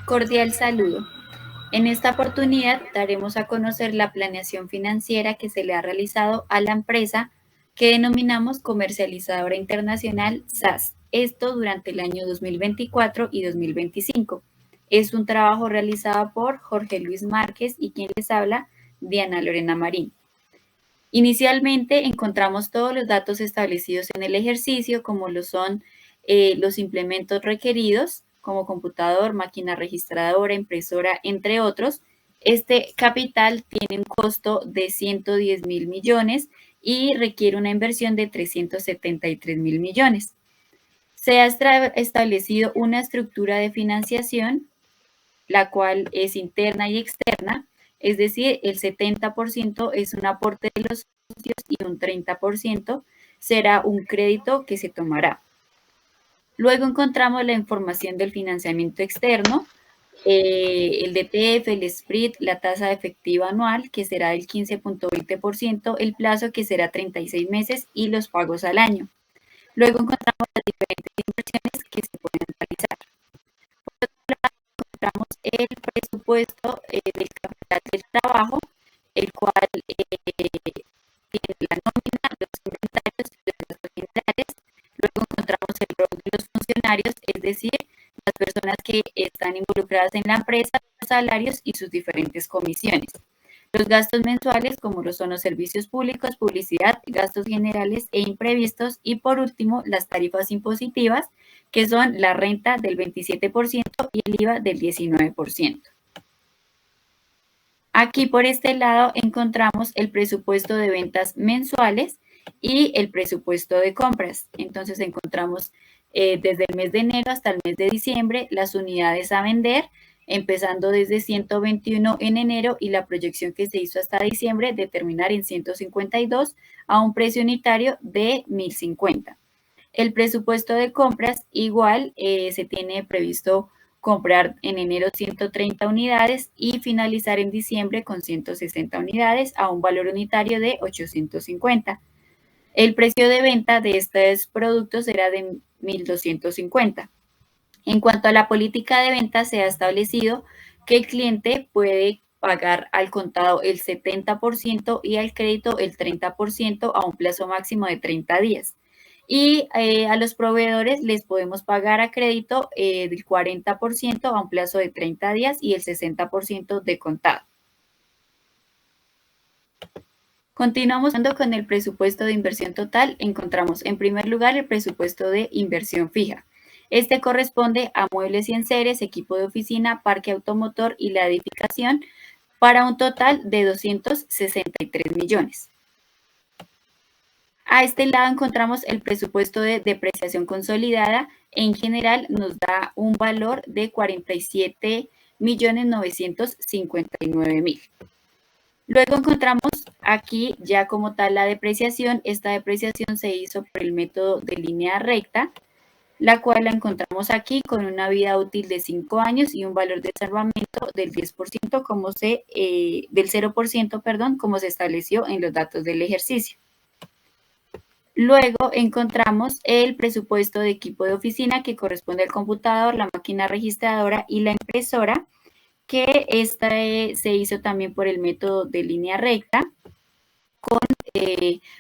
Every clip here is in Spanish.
Cordial saludo. En esta oportunidad daremos a conocer la planeación financiera que se le ha realizado a la empresa que denominamos Comercializadora Internacional SAS. Esto durante el año 2024 y 2025. Es un trabajo realizado por Jorge Luis Márquez y quien les habla, Diana Lorena Marín. Inicialmente encontramos todos los datos establecidos en el ejercicio, como lo son los implementos requeridos, como computador, máquina registradora, impresora, entre otros. Este capital tiene un costo de 110.000 millones y requiere una inversión de 373.000 millones. Se ha establecido una estructura de financiación, la cual es interna y externa, es decir, el 70% es un aporte de los socios y un 30% será un crédito que se tomará. Luego encontramos la información del financiamiento externo, el DTF, el SPRIT, la tasa efectiva anual, que será del 15.20%, el plazo, que será 36 meses, y los pagos al año. Luego encontramos las diferentes inversiones que se pueden realizar. Por otro lado, encontramos el presupuesto del capital del trabajo, el cual tiene la nómina, los inventarios y los gastos generales. Luego encontramos el rol de los funcionarios, es decir, las personas que están involucradas en la empresa, los salarios y sus diferentes comisiones. Los gastos mensuales, como lo son los servicios públicos, publicidad, gastos generales e imprevistos. Y por último, las tarifas impositivas, que son la renta del 27% y el IVA del 19%. Aquí por este lado encontramos el presupuesto de ventas mensuales y el presupuesto de compras. Entonces encontramos desde el mes de enero hasta el mes de diciembre las unidades a vender, empezando desde 121 en enero y la proyección que se hizo hasta diciembre de terminar en 152 a un precio unitario de 1.050. El presupuesto de compras igual se tiene previsto comprar en enero 130 unidades y finalizar en diciembre con 160 unidades a un valor unitario de 850. El precio de venta de estos productos será de 1.250. En cuanto a la política de venta, se ha establecido que el cliente puede pagar al contado el 70% y al crédito el 30% a un plazo máximo de 30 días. Y a los proveedores les podemos pagar a crédito del 40% a un plazo de 30 días y el 60% de contado. Continuamos con el presupuesto de inversión total. Encontramos en primer lugar el presupuesto de inversión fija. Este corresponde a muebles y enseres, equipo de oficina, parque automotor y la edificación para un total de 263 millones. A este lado encontramos el presupuesto de depreciación consolidada. En general nos da un valor de 47.959.000. Luego encontramos aquí ya como tal la depreciación. Esta depreciación se hizo por el método de línea recta, la cual la encontramos aquí con una vida útil de 5 años y un valor de salvamento del 10%, del 0%, como se estableció en los datos del ejercicio. Luego encontramos el presupuesto de equipo de oficina, que corresponde al computador, la máquina registradora y la impresora, que se hizo también por el método de línea recta, con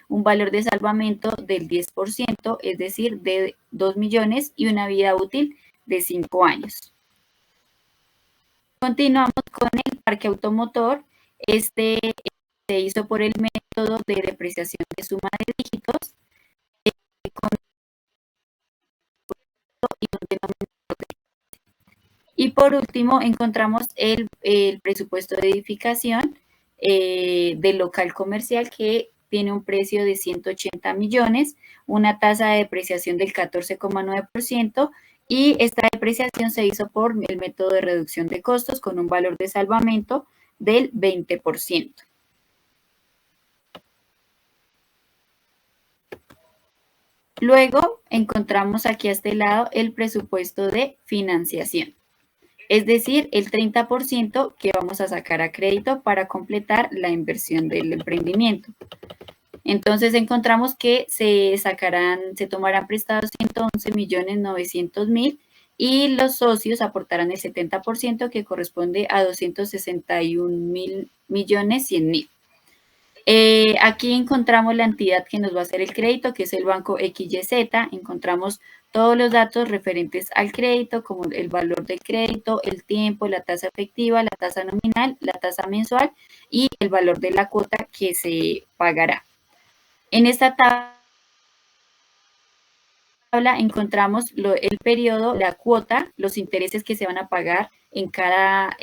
un valor de salvamento del 10%, es decir, de 2 millones y una vida útil de 5 años. Continuamos con el parque automotor. Este se hizo por el método de depreciación de suma de dígitos, y por último encontramos el presupuesto de edificación del local comercial, que tiene un precio de 180 millones, una tasa de depreciación del 14,9%, y esta depreciación se hizo por el método de reducción de costos con un valor de salvamento del 20%. Luego encontramos aquí a este lado el presupuesto de financiación, es decir, el 30% que vamos a sacar a crédito para completar la inversión del emprendimiento. Entonces encontramos que se tomarán prestados 111.900.000 y los socios aportarán el 70% que corresponde a 261.000.100.000. Aquí encontramos la entidad que nos va a hacer el crédito, que es el banco XYZ. Encontramos todos los datos referentes al crédito, como el valor del crédito, el tiempo, la tasa efectiva, la tasa nominal, la tasa mensual y el valor de la cuota que se pagará. En esta tabla encontramos el periodo, la cuota, los intereses que se van a pagar en cada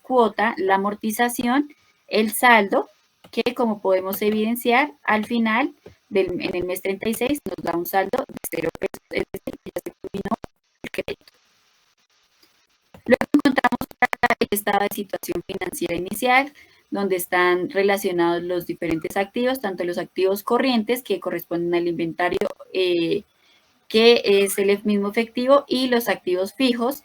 cuota, la amortización, el saldo, que como podemos evidenciar, al final, en el mes 36, nos da un saldo de 0 pesos, es decir, que ya se terminó el crédito. Luego encontramos acá el estado de situación financiera inicial, donde están relacionados los diferentes activos, tanto los activos corrientes, que corresponden al inventario que es el mismo efectivo, y los activos fijos.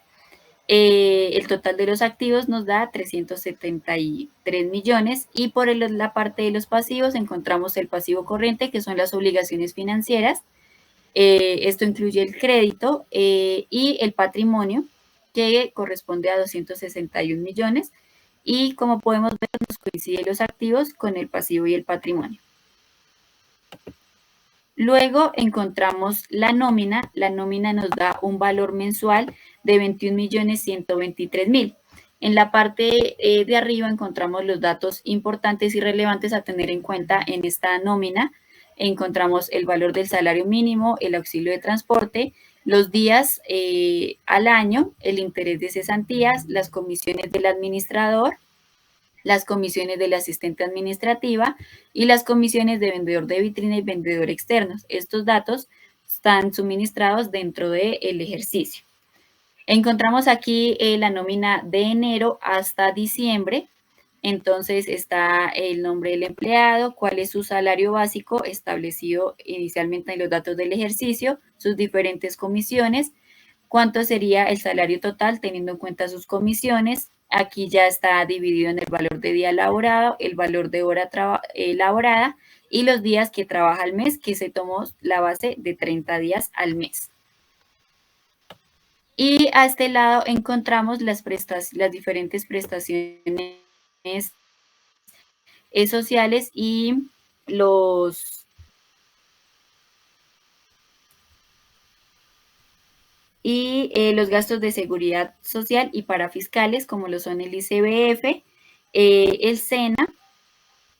El total de los activos nos da 373 millones y por la parte de los pasivos encontramos el pasivo corriente, que son las obligaciones financieras. Esto incluye el crédito y el patrimonio, que corresponde a 261 millones. Y como podemos ver, nos coinciden los activos con el pasivo y el patrimonio. Luego encontramos la nómina. La nómina nos da un valor mensual de 21.123.000. En la parte de arriba encontramos los datos importantes y relevantes a tener en cuenta en esta nómina. Encontramos el valor del salario mínimo, el auxilio de transporte, los días al año, el interés de cesantías, las comisiones del administrador, las comisiones del asistente administrativa y las comisiones de vendedor de vitrina y vendedor externos. Estos datos están suministrados dentro del ejercicio. Encontramos aquí la nómina de enero hasta diciembre. Entonces está el nombre del empleado, cuál es su salario básico establecido inicialmente en los datos del ejercicio, sus diferentes comisiones, cuánto sería el salario total teniendo en cuenta sus comisiones. Aquí ya está dividido en el valor de día laborado, el valor de hora laborada y los días que trabaja al mes, que se tomó la base de 30 días al mes. Y a este lado encontramos las diferentes prestaciones sociales y los gastos de seguridad social y parafiscales, como lo son el ICBF, el SENA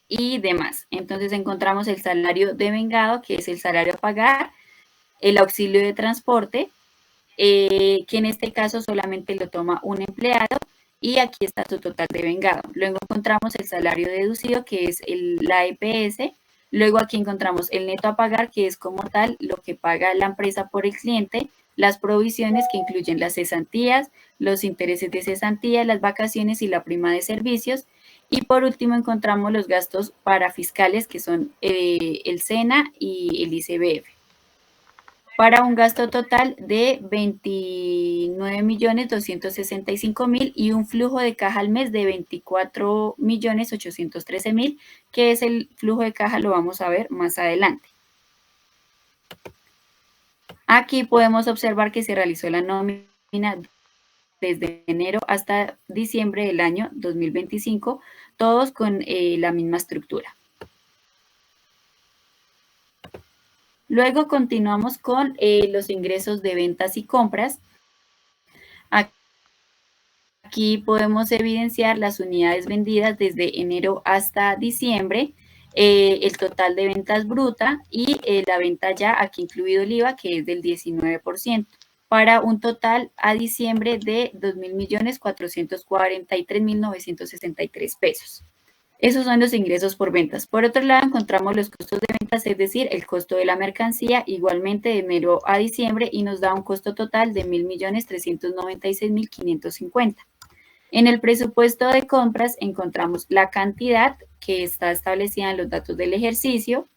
y demás. Entonces encontramos el salario devengado, que es el salario a pagar, el auxilio de transporte, que en este caso solamente lo toma un empleado, y aquí está su total devengado. Luego encontramos el salario deducido, que es la EPS. Luego aquí encontramos el neto a pagar, que es como tal lo que paga la empresa por el cliente, las provisiones, que incluyen las cesantías, los intereses de cesantía, las vacaciones y la prima de servicios. Y por último encontramos los gastos parafiscales, que son el SENA y el ICBF, para un gasto total de 29.265.000 y un flujo de caja al mes de 24.813.000, que es el flujo de caja, lo vamos a ver más adelante. Aquí podemos observar que se realizó la nómina desde enero hasta diciembre del año 2025, todos con la misma estructura. Luego continuamos con los ingresos de ventas y compras. Aquí podemos evidenciar las unidades vendidas desde enero hasta diciembre, el total de ventas bruta y la venta ya, aquí incluido el IVA, que es del 19%, para un total a diciembre de 2.443.963 pesos. Esos son los ingresos por ventas. Por otro lado, encontramos los costos de ventas, es decir, el costo de la mercancía, igualmente de enero a diciembre, y nos da un costo total de 1.396.550. En el presupuesto de compras encontramos la cantidad que está establecida en los datos del ejercicio,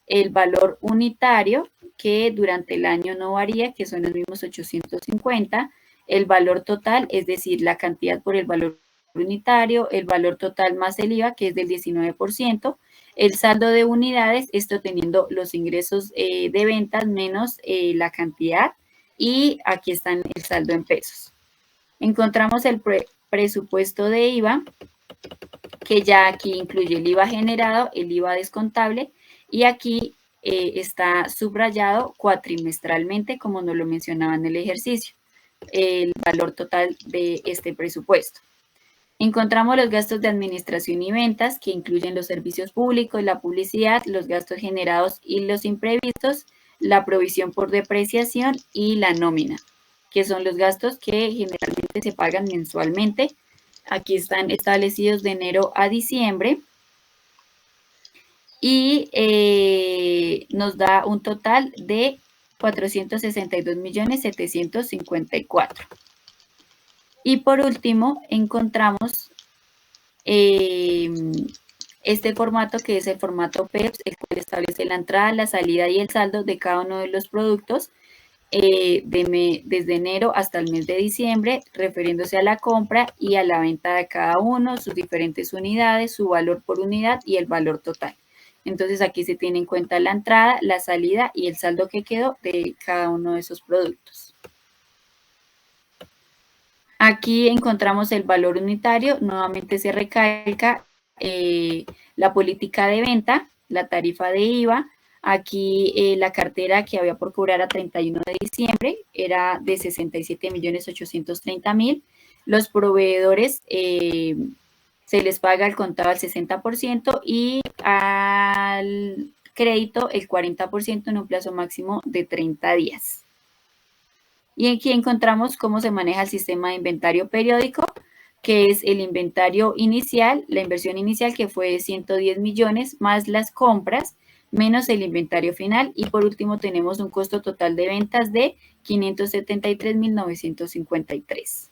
el valor unitario, que durante el año no varía, que son los mismos 850, el valor total, es decir, la cantidad por el valor unitario, el valor total más el IVA, que es del 19%, el saldo de unidades, esto teniendo los ingresos de ventas menos la cantidad, y aquí está el saldo en pesos. Encontramos el presupuesto de IVA, que ya aquí incluye el IVA generado, el IVA descontable, y aquí está subrayado cuatrimestralmente, como nos lo mencionaba en el ejercicio, el valor total de este presupuesto. Encontramos los gastos de administración y ventas, que incluyen los servicios públicos, la publicidad, los gastos generados y los imprevistos, la provisión por depreciación y la nómina, que son los gastos que generalmente se pagan mensualmente. Aquí están establecidos de enero a diciembre y nos da un total de 462.754.000. Y por último, encontramos este formato, que es el formato PEPS, el cual establece la entrada, la salida y el saldo de cada uno de los productos desde enero hasta el mes de diciembre, refiriéndose a la compra y a la venta de cada uno, sus diferentes unidades, su valor por unidad y el valor total. Entonces aquí se tiene en cuenta la entrada, la salida y el saldo que quedó de cada uno de esos productos. Aquí encontramos el valor unitario, nuevamente se recalca la política de venta, la tarifa de IVA. Aquí la cartera que había por cobrar a 31 de diciembre era de 67.830.000. Los proveedores se les paga al contado al 60% y al crédito el 40% en un plazo máximo de 30 días. Y aquí encontramos cómo se maneja el sistema de inventario periódico, que es el inventario inicial, la inversión inicial, que fue de 110 millones, más las compras, menos el inventario final. Y por último tenemos un costo total de ventas de 573.953.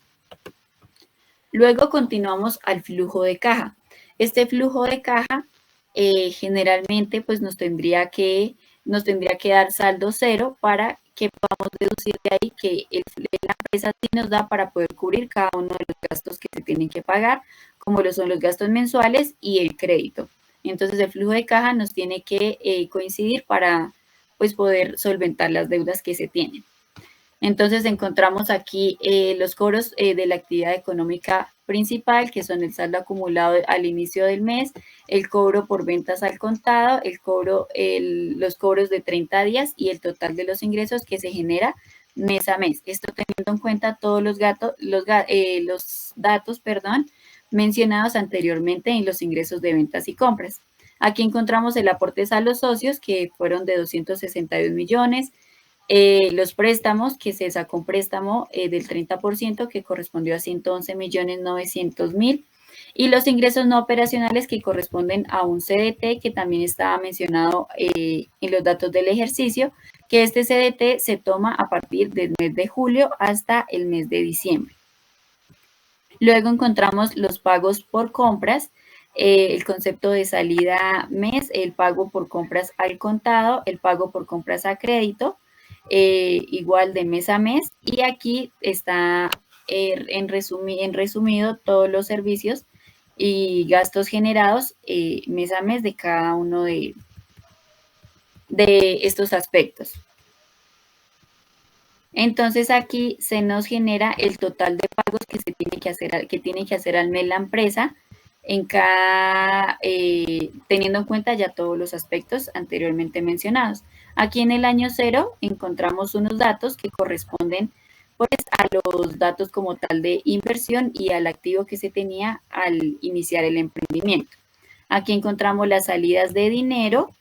Luego continuamos al flujo de caja. Este flujo de caja generalmente pues nos tendría que dar saldo cero para que podamos deducir de ahí que la empresa sí nos da para poder cubrir cada uno de los gastos que se tienen que pagar, como lo son los gastos mensuales y el crédito. Entonces el flujo de caja nos tiene que coincidir para pues poder solventar las deudas que se tienen. Entonces encontramos aquí los cobros de la actividad económica principal, que son el saldo acumulado al inicio del mes, el cobro por ventas al contado, los cobros de 30 días y el total de los ingresos que se genera mes a mes. Esto teniendo en cuenta todos los datos mencionados anteriormente en los ingresos de ventas y compras. Aquí encontramos el aportes a los socios, que fueron de 262 millones, los préstamos, que se sacó un préstamo del 30% que correspondió a 111.900.000, y los ingresos no operacionales, que corresponden a un CDT, que también estaba mencionado en los datos del ejercicio, que este CDT se toma a partir del mes de julio hasta el mes de diciembre. Luego encontramos los pagos por compras, el concepto de salida mes, el pago por compras al contado, el pago por compras a crédito, igual de mes a mes, y aquí está en resumido todos los servicios y gastos generados mes a mes de cada uno de estos aspectos. Entonces aquí se nos genera el total de pagos que tiene que hacer al mes la empresa en cada, teniendo en cuenta ya todos los aspectos anteriormente mencionados. Aquí en el año 0 encontramos unos datos que corresponden pues a los datos como tal de inversión y al activo que se tenía al iniciar el emprendimiento. Aquí encontramos las salidas de dinero,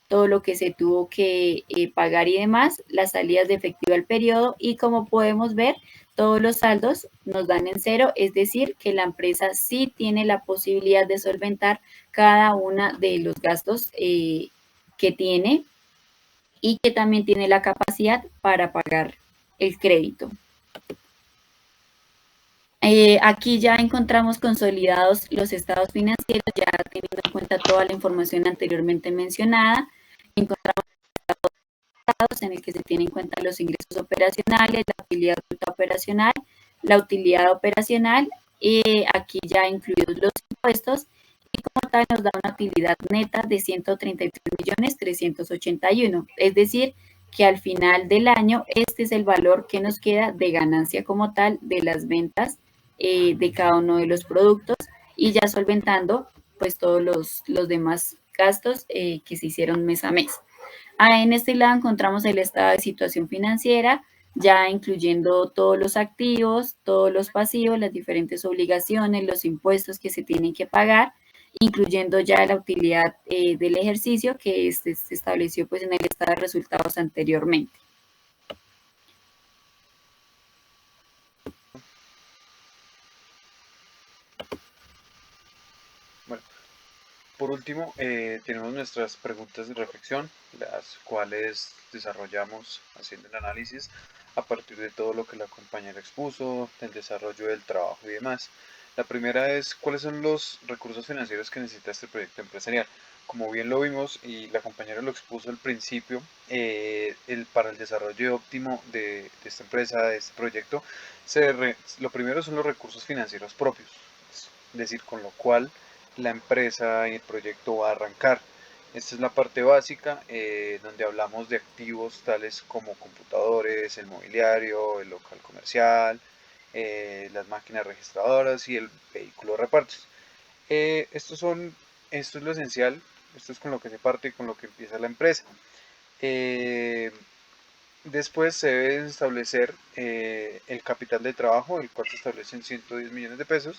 todo lo que se tuvo que pagar y demás, las salidas de efectivo al periodo, y como podemos ver, todos los saldos nos dan en cero, es decir, que la empresa sí tiene la posibilidad de solventar cada uno de los gastos que tiene y que también tiene la capacidad para pagar el crédito. Aquí ya encontramos consolidados los estados financieros, ya teniendo en cuenta toda la información anteriormente mencionada. Encontramos estados en el que se tienen en cuenta los ingresos operacionales, la utilidad bruta operacional, la utilidad operacional, aquí ya incluidos los impuestos, y como tal nos da una utilidad neta de 133.381.000, es decir, que al final del año este es el valor que nos queda de ganancia como tal de las ventas de cada uno de los productos y ya solventando pues todos los demás gastos que se hicieron mes a mes. En este lado encontramos el estado de situación financiera, ya incluyendo todos los activos, todos los pasivos, las diferentes obligaciones, los impuestos que se tienen que pagar, incluyendo ya la utilidad del ejercicio que se estableció pues en el estado de resultados anteriormente. Bueno, por último, tenemos nuestras preguntas de reflexión, las cuales desarrollamos haciendo el análisis a partir de todo lo que la compañera expuso, del desarrollo del trabajo y demás. La primera es, ¿cuáles son los recursos financieros que necesita este proyecto empresarial? Como bien lo vimos y la compañera lo expuso al principio, para el desarrollo óptimo de esta empresa, de este proyecto, lo primero son los recursos financieros propios, es decir, con lo cual la empresa y el proyecto va a arrancar. Esta es la parte básica, donde hablamos de activos tales como computadores, el mobiliario, el local comercial, las máquinas registradoras y el vehículo de repartos. Esto es lo esencial, esto es con lo que se parte y con lo que empieza la empresa. Eh, Después se debe establecer el capital de trabajo, el cual se establece en 110 millones de pesos,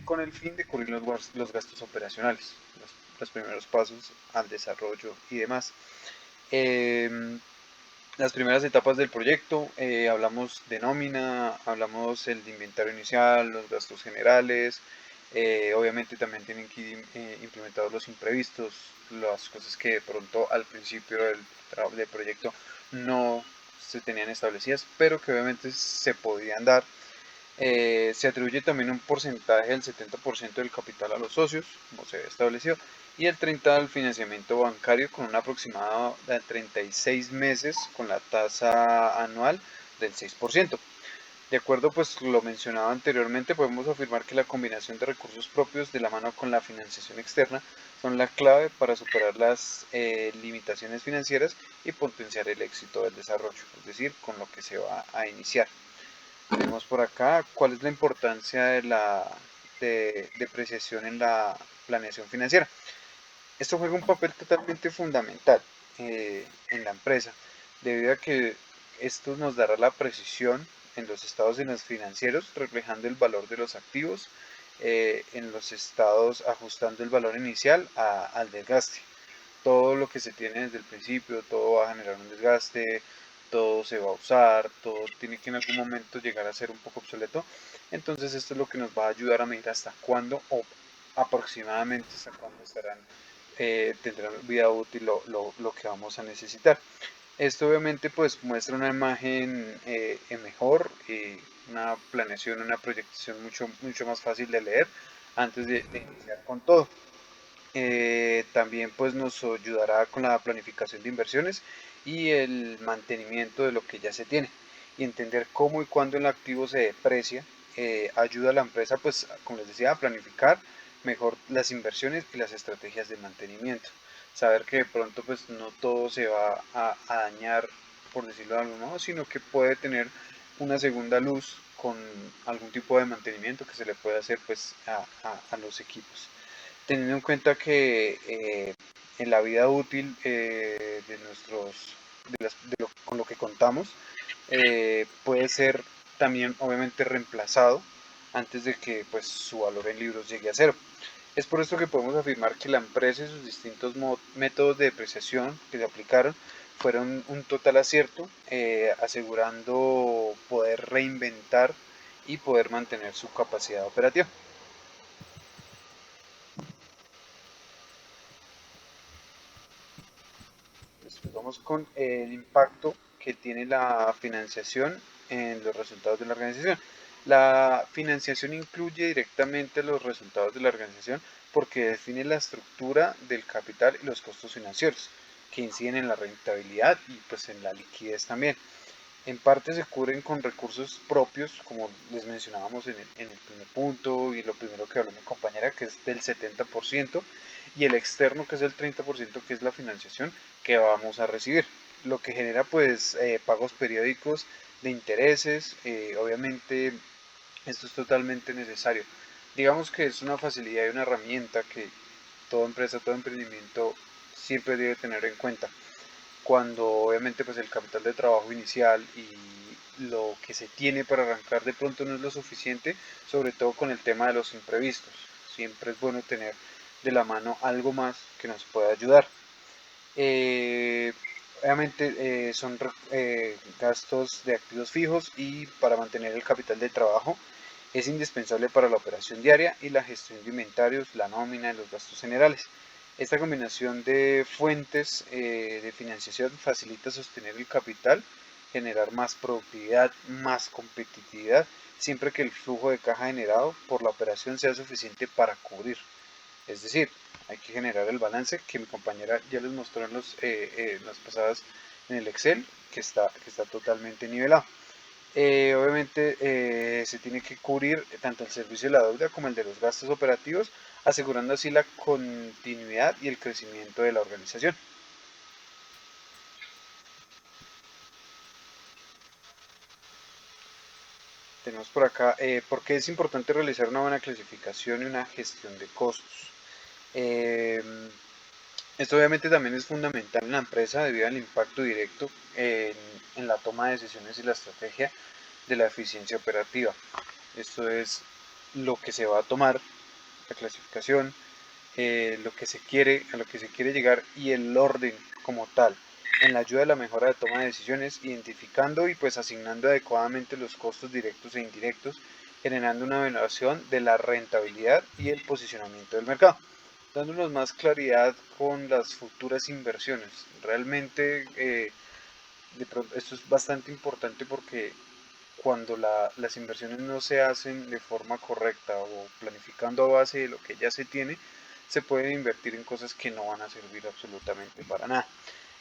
con el fin de cubrir los gastos operacionales, los primeros pasos al desarrollo y demás. Eh, las primeras etapas del proyecto, hablamos de nómina, hablamos el de inventario inicial, los gastos generales, obviamente también tienen que ir implementados los imprevistos, las cosas que de pronto al principio del proyecto no se tenían establecidas, pero que obviamente se podían dar. Se atribuye también un porcentaje del 70% del capital a los socios, como se había establecido, y el 30% al financiamiento bancario con un aproximado de 36 meses con la tasa anual del 6%. De acuerdo, pues lo mencionado anteriormente, podemos afirmar que la combinación de recursos propios de la mano con la financiación externa son la clave para superar las limitaciones financieras y potenciar el éxito del desarrollo, es decir, con lo que se va a iniciar. Tenemos por acá cuál es la importancia de la depreciación en la planeación financiera. Esto juega un papel totalmente fundamental en la empresa, debido a que esto nos dará la precisión en los estados financieros, reflejando el valor de los activos, en los estados ajustando el valor inicial al desgaste. Todo lo que se tiene desde el principio, todo va a generar un desgaste, todo se va a usar, todo tiene que en algún momento llegar a ser un poco obsoleto. Entonces esto es lo que nos va a ayudar a medir hasta cuándo o aproximadamente hasta cuándo tendrán vida útil lo que vamos a necesitar. Esto obviamente pues muestra una imagen mejor y una planeación, una proyección mucho más fácil de leer antes de iniciar con todo. También pues nos ayudará con la planificación de inversiones y el mantenimiento de lo que ya se tiene y entender cómo y cuándo el activo se deprecia. Ayuda a la empresa pues como les decía a planificar mejor las inversiones y las estrategias de mantenimiento, saber que de pronto pues no todo se va a dañar, por decirlo de algún modo, sino que puede tener una segunda luz con algún tipo de mantenimiento que se le puede hacer pues a los equipos, teniendo en cuenta que en la vida útil de con lo que contamos, puede ser también obviamente reemplazado antes de que pues su valor en libros llegue a cero. Es por esto que podemos afirmar que la empresa y sus distintos métodos de depreciación que se aplicaron fueron un total acierto, asegurando poder reinventar y poder mantener su capacidad operativa. Después vamos con el impacto que tiene la financiación en los resultados de la organización. La financiación incluye directamente los resultados de la organización porque define la estructura del capital y los costos financieros que inciden en la rentabilidad y pues en la liquidez también. En parte se cubren con recursos propios, como les mencionábamos en el primer punto y lo primero que habló mi compañera, que es del 70%, y el externo, que es el 30%, que es la financiación que vamos a recibir. lo que genera pues pagos periódicos de intereses. Obviamente esto es totalmente necesario. Digamos que es una facilidad y una herramienta que toda empresa, todo emprendimiento siempre debe tener en cuenta, cuando obviamente pues el capital de trabajo inicial y lo que se tiene para arrancar de pronto no es lo suficiente, sobre todo con el tema de los imprevistos. Siempre es bueno tener de la mano algo más que nos pueda ayudar. Eh, Obviamente son gastos de activos fijos, y para mantener el capital de trabajo es indispensable para la operación diaria y la gestión de inventarios, la nómina y los gastos generales. Esta combinación de fuentes de financiación facilita sostener el capital, generar más productividad, más competitividad, siempre que el flujo de caja generado por la operación sea suficiente para cubrir. Es decir, hay que generar el balance que mi compañera ya les mostró en las pasadas en el Excel, que está totalmente nivelado. Obviamente se tiene que cubrir tanto el servicio de la deuda como el de los gastos operativos, asegurando así la continuidad y el crecimiento de la organización. Tenemos por acá, ¿por qué es importante realizar una buena clasificación y una gestión de costos? Eh, Esto obviamente también es fundamental en la empresa debido al impacto directo en la toma de decisiones y la estrategia de la eficiencia operativa. Esto es lo que se va a tomar, la clasificación, lo que se quiere, a lo que se quiere llegar y el orden como tal, en la ayuda de la mejora de toma de decisiones, identificando y pues asignando adecuadamente los costos directos e indirectos, generando una evaluación de la rentabilidad y el posicionamiento del mercado, dándonos más claridad con las futuras inversiones. Realmente de pronto, esto es bastante importante porque cuando las inversiones no se hacen de forma correcta o planificando a base de lo que ya se tiene, se puede invertir en cosas que no van a servir absolutamente para nada.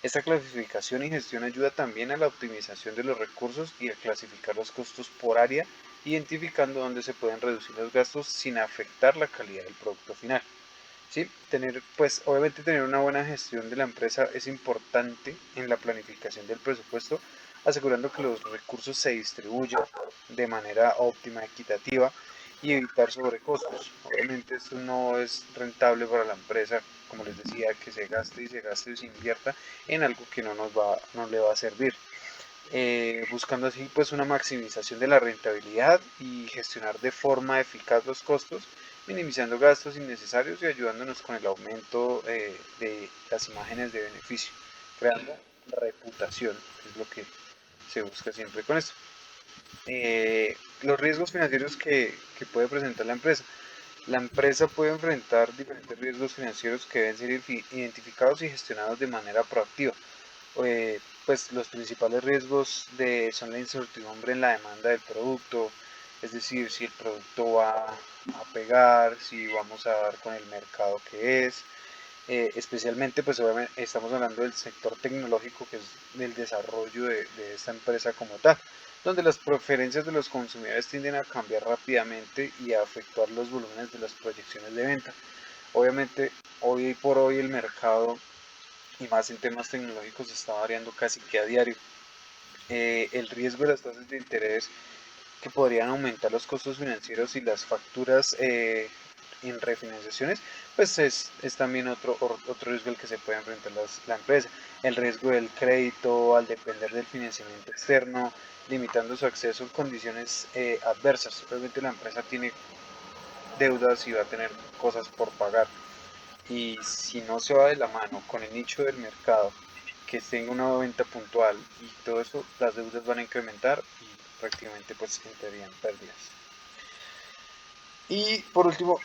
Esta clasificación y gestión ayuda también a la optimización de los recursos y a clasificar los costos por área, identificando dónde se pueden reducir los gastos sin afectar la calidad del producto final. Sí, pues obviamente tener una buena gestión de la empresa es importante en la planificación del presupuesto, asegurando que los recursos se distribuyan de manera óptima, equitativa, y evitar sobrecostos. Obviamente esto no es rentable para la empresa, como les decía, que se gaste y se gaste y se invierta en algo que no le va a servir. Buscando así pues una maximización de la rentabilidad y gestionar de forma eficaz los costos, minimizando gastos innecesarios y ayudándonos con el aumento de las imágenes de beneficio, creando reputación, que es lo que se busca siempre con esto. Los riesgos financieros que puede presentar la empresa. La empresa puede enfrentar diferentes riesgos financieros que deben ser identificados y gestionados de manera proactiva. Pues los principales son la incertidumbre en la demanda del producto, es decir, si el producto va a pegar, si vamos a dar con el mercado que es. Especialmente pues obviamente estamos hablando del sector tecnológico, que es del desarrollo de esta empresa como tal, donde las preferencias de los consumidores tienden a cambiar rápidamente y a afectar los volúmenes de las proyecciones de venta. Obviamente hoy por hoy el mercado, y más en temas tecnológicos, está variando casi que a diario. El riesgo de las tasas de interés que podrían aumentar los costos financieros y las facturas en refinanciaciones, pues es también otro riesgo al que se puede enfrentar la empresa. El riesgo del crédito al depender del financiamiento externo, limitando su acceso en condiciones adversas. Obviamente la empresa tiene deudas y va a tener cosas por pagar. Y si no se va de la mano con el nicho del mercado, que tenga una venta puntual y todo eso, las deudas van a incrementar y prácticamente pues entrarían pérdidas. Y por último,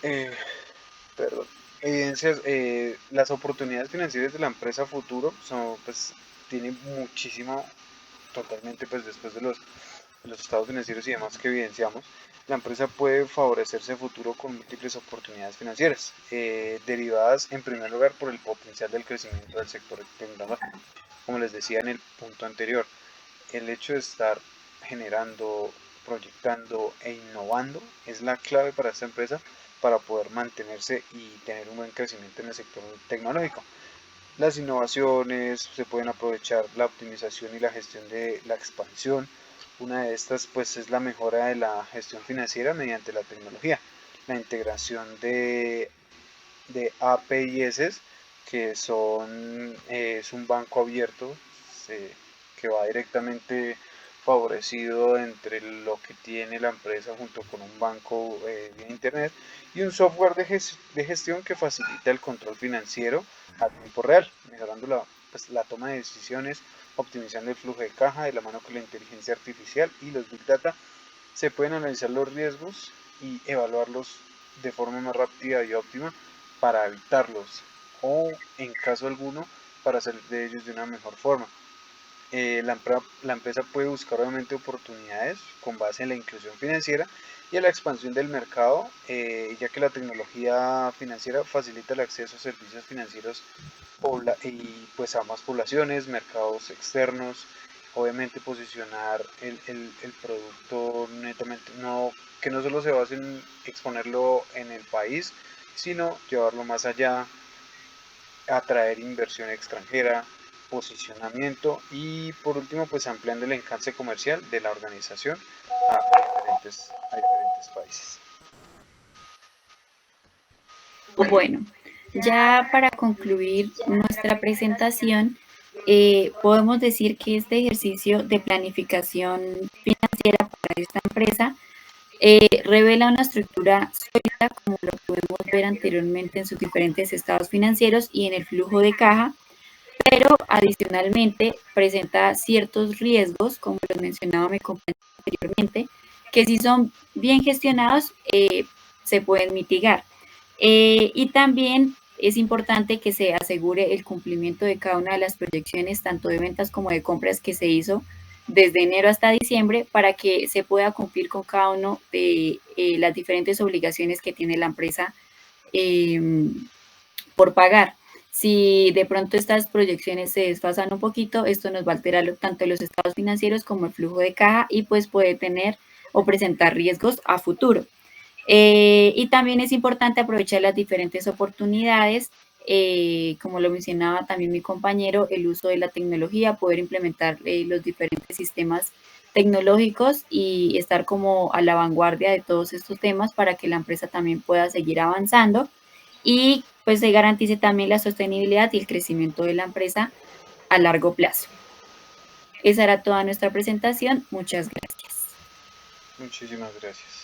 perdón, evidencias, las oportunidades financieras de la empresa futuro son, pues, tienen muchísimo, totalmente, pues después de los estados financieros y demás que evidenciamos, la empresa puede favorecerse a futuro con múltiples oportunidades financieras, derivadas en primer lugar por el potencial del crecimiento del sector tecnológico. Como les decía en el punto anterior, el hecho de estar generando, proyectando e innovando es la clave para esta empresa para poder mantenerse y tener un buen crecimiento en el sector tecnológico. las innovaciones, se pueden aprovechar la optimización y la gestión de la expansión. Una de estas pues es la mejora de la gestión financiera mediante la tecnología, la integración de APIs que son, es un banco abierto que va directamente favorecido entre lo que tiene la empresa junto con un banco vía internet y un software de gestión que facilita el control financiero a tiempo real, mejorando pues, la toma de decisiones, optimizando el flujo de caja de la mano con la inteligencia artificial y los big data. Se pueden analizar los riesgos y evaluarlos de forma más rápida y óptima para evitarlos o en caso alguno para salir de ellos de una mejor forma. La empresa puede buscar obviamente oportunidades con base en la inclusión financiera y en la expansión del mercado, ya que la tecnología financiera facilita el acceso a servicios financieros y pues a más poblaciones, mercados externos, obviamente posicionar el producto netamente, no, que no solo se base en exponerlo en el país, sino llevarlo más allá, atraer inversión extranjera, posicionamiento y por último pues ampliando el alcance comercial de la organización a diferentes países. Bueno, ya para concluir nuestra presentación, podemos decir que este ejercicio de planificación financiera para esta empresa revela una estructura sólida, como lo podemos ver anteriormente en sus diferentes estados financieros y en el flujo de caja, pero adicionalmente presenta ciertos riesgos, como lo mencionaba mi compañero anteriormente, que si son bien gestionados se pueden mitigar. Y también es importante que se asegure el cumplimiento de cada una de las proyecciones, tanto de ventas como de compras que se hizo desde enero hasta diciembre, para que se pueda cumplir con cada uno de las diferentes obligaciones que tiene la empresa por pagar. Si de pronto estas proyecciones se desfasan un poquito, esto nos va a alterar tanto los estados financieros como el flujo de caja y pues puede tener o presentar riesgos a futuro. Y también es importante aprovechar las diferentes oportunidades, como lo mencionaba también mi compañero, el uso de la tecnología, poder implementar los diferentes sistemas tecnológicos y estar como a la vanguardia de todos estos temas para que la empresa también pueda seguir avanzando y pues se garantice también la sostenibilidad y el crecimiento de la empresa a largo plazo. Esa era toda nuestra presentación. Muchas gracias. Muchísimas gracias.